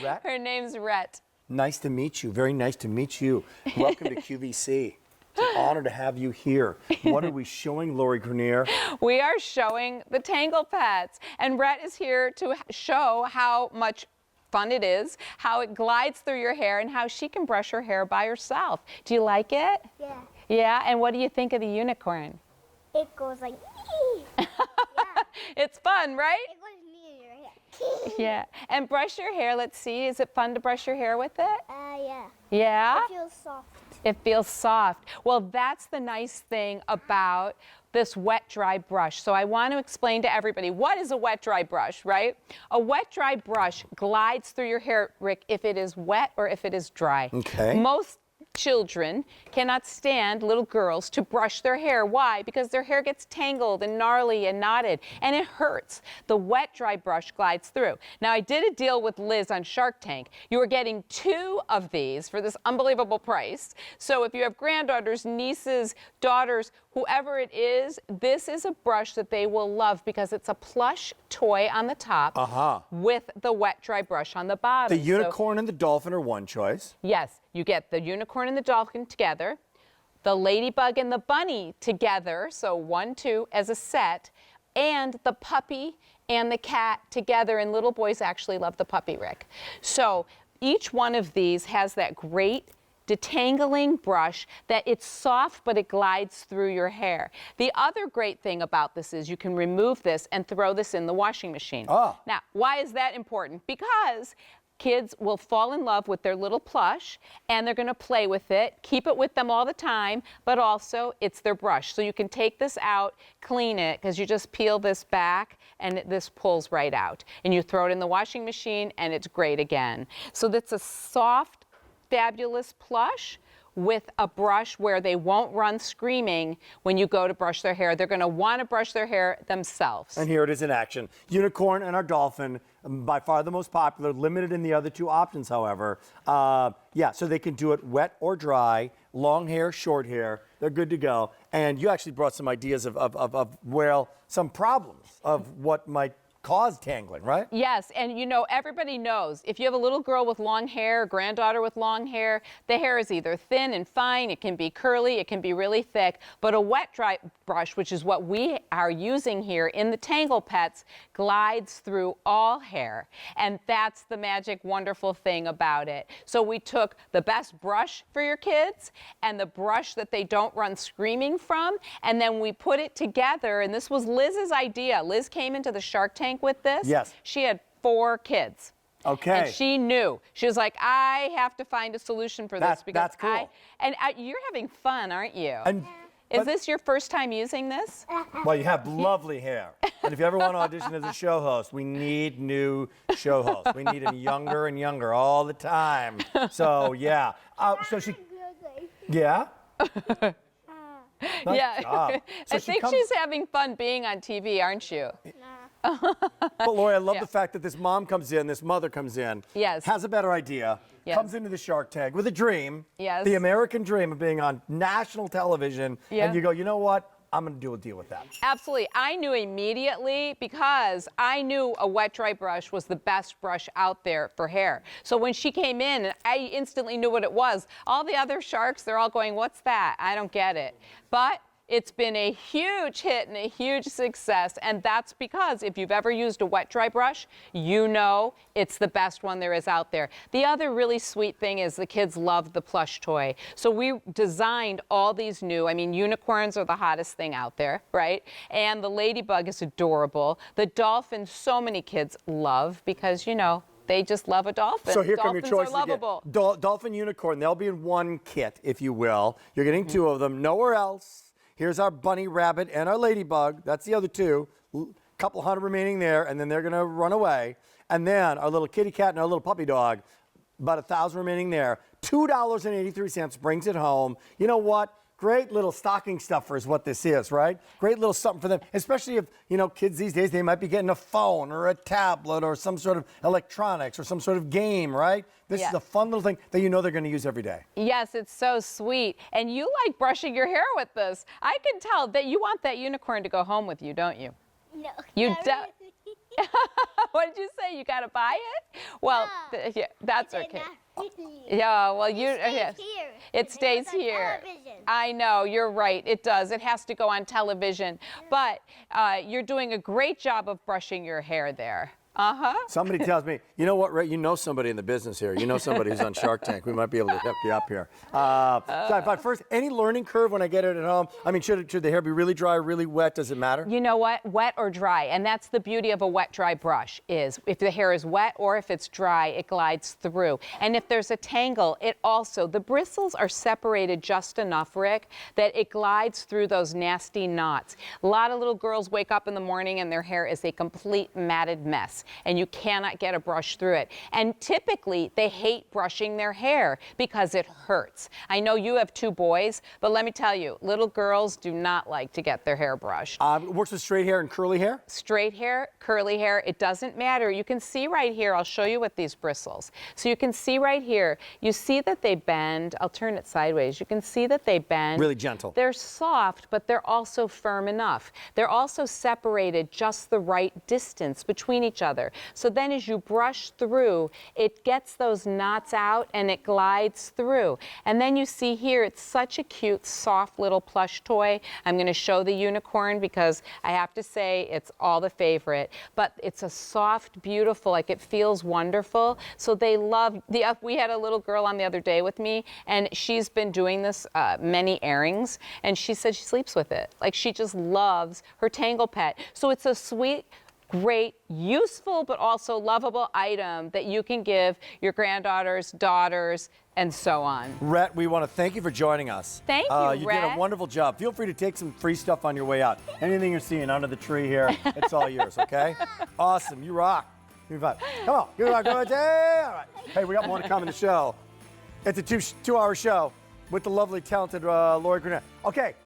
Rhett? Her name's Rhett. Nice to meet you. Very nice to meet you. Welcome to QVC. It's an honor to have you here. What are we showing, Lori Greiner? We are showing the Tangle Pets, and Rhett is here to show how much fun it is, how it glides through your hair, and how she can brush her hair by herself. Do you like it? Yeah. Yeah, and what do you think of the unicorn? It goes like, yeah. It's fun, right? It goes near your hair. Yeah. And brush your hair, let's see. Is it fun to brush your hair with it? Yeah. Yeah? It feels soft. It feels soft. Well, that's the nice thing about this wet dry brush. So I want to explain to everybody, what is a wet dry brush, right? A wet dry brush glides through your hair, Rick, if it is wet or if it is dry. Okay. Most children cannot stand, little girls, to brush their hair. Why? Because their hair gets tangled and gnarly and knotted, and it hurts. The wet dry brush glides through. Now, I did a deal with Liz on Shark Tank. You are getting 2 of these for this unbelievable price. So if you have granddaughters, nieces, daughters, whoever it is, this is a brush that they will love because it's a plush toy on the top with the wet dry brush on the bottom. The unicorn and the dolphin are one choice. Yes, you get the unicorn and the dolphin together, the ladybug and the bunny together, so 1, 2 as a set, and the puppy and the cat together, and little boys actually love the puppy, Rick. So each one of these has that great detangling brush that it's soft, but it glides through your hair. The other great thing about this is you can remove this and throw this in the washing machine. Oh. Now, why is that important? Because kids will fall in love with their little plush, and they're going to play with it, keep it with them all the time, but also it's their brush. So you can take this out, clean it, because you just peel this back, and this pulls right out. And you throw it in the washing machine, and it's great again. So that's a soft, fabulous plush with a brush where they won't run screaming when you go to brush their hair. They're going to want to brush their hair themselves. And here it is in action. Unicorn and our dolphin, by far the most popular, limited in the other 2 options, however. Yeah, so they can do it wet or dry, long hair, short hair. They're good to go. And you actually brought some ideas of well, some problems of what might cause tangling, right? Yes, and you know, everybody knows if you have a little girl with long hair, granddaughter with long hair, the hair is either thin and fine, it can be curly, it can be really thick, but a wet dry brush, which is what we are using here in the Tangle Pets, glides through all hair. And that's the magic, wonderful thing about it. So we took the best brush for your kids and the brush that they don't run screaming from, and then we put it together, and this was Liz's idea. Liz came into the Shark Tank with this. Yes. She had 4 kids. Okay. And she knew. She was like, I have to find a solution for this. Because that's cool. You're having fun, aren't you? And, Is this your first time using this? well, you have lovely hair. And if you ever want to audition as a show host, we need new show hosts. We need them younger and younger all the time. So, yeah. So she, yeah? Nice Yeah. job. So I think she's having fun being on TV, aren't you? But Lori, I love Yeah. the fact that this mom comes in, this mother comes in, Yes. has a better idea, Yes. comes into the Shark Tank with a dream, Yes. the American dream of being on national television, Yeah. and you go, you know what? I'm going to do a deal with that. Absolutely. I knew immediately because I knew a wet dry brush was the best brush out there for hair. So when she came in, I instantly knew what it was. All the other sharks, they're all going, what's that? I don't get it. But it's been a huge hit and a huge success, and that's because if you've ever used a wet dry brush, you know it's the best one there is out there. The other really sweet thing is the kids love the plush toy. So we designed all these new, I mean, unicorns are the hottest thing out there, right? And the ladybug is adorable. The dolphin, so many kids love because, you know, they just love a dolphin. So here come your Dolphins choices are again. lovable. Dolphin, unicorn, they'll be in one kit, if you will. You're getting 2 of them, nowhere else. Here's our bunny rabbit and our ladybug. That's the other 2. Couple hundred remaining there, and then they're going to run away. And then our little kitty cat and our little puppy dog, about 1,000 remaining there. $2.83 brings it home. You know what? Great little stocking stuffer is what this is, right? Great little something for them, especially if, you know, kids these days, they might be getting a phone or a tablet or some sort of electronics or some sort of game, right? This is a fun little thing that you know they're going to use every day. Yes, it's so sweet. And you like brushing your hair with this. I can tell that you want that unicorn to go home with you, don't you? No. You not do- really. What did you say? You got to buy it? Well, yeah, that's They're okay. not hitting you. Yeah, well, It stays here. It stays goes on here. television. I know, you're right. It does. It has to go on television. But you're doing a great job of brushing your hair there. Uh-huh. Somebody tells me, you know what, Ray? You know somebody in the business here. You know somebody who's on Shark Tank. We might be able to hook you up here. But first, any learning curve when I get it at home? I mean, should the hair be really dry, really wet? Does it matter? You know what? Wet or dry. And that's the beauty of a wet-dry brush is if the hair is wet or if it's dry, it glides through. And if there's a tangle, the bristles are separated just enough, Rick, that it glides through those nasty knots. A lot of little girls wake up in the morning and their hair is a complete matted mess. And you cannot get a brush through it. And typically, they hate brushing their hair because it hurts. I know you have 2 boys, but let me tell you, little girls do not like to get their hair brushed. It works with straight hair and curly hair? Straight hair, curly hair, it doesn't matter. You can see right here, I'll show you with these bristles. So you can see right here, you see that they bend. I'll turn it sideways. You can see that they bend. Really gentle. They're soft, but they're also firm enough. They're also separated just the right distance between each other. So then as you brush through, it gets those knots out and it glides through. And then you see here, it's such a cute, soft little plush toy. I'm going to show the unicorn because I have to say it's all the favorite. But it's a soft, beautiful, like it feels wonderful. So they love, we had a little girl on the other day with me and she's been doing this many airings and she said she sleeps with it. Like she just loves her Tangle Pet. So it's a sweet, great, useful, but also lovable item that you can give your granddaughters, daughters, and so on. Rhett, we want to thank you for joining us. Thank you, You did Rhett. a wonderful job. Feel free to take some free stuff on your way out. Anything you're seeing under the tree here, it's all yours, okay? Awesome. You rock. Give me 5. Come on. Give me 5. All right. Hey, we got more to come in the show. It's a 2-hour show with the lovely, talented Lori Greiner. Okay.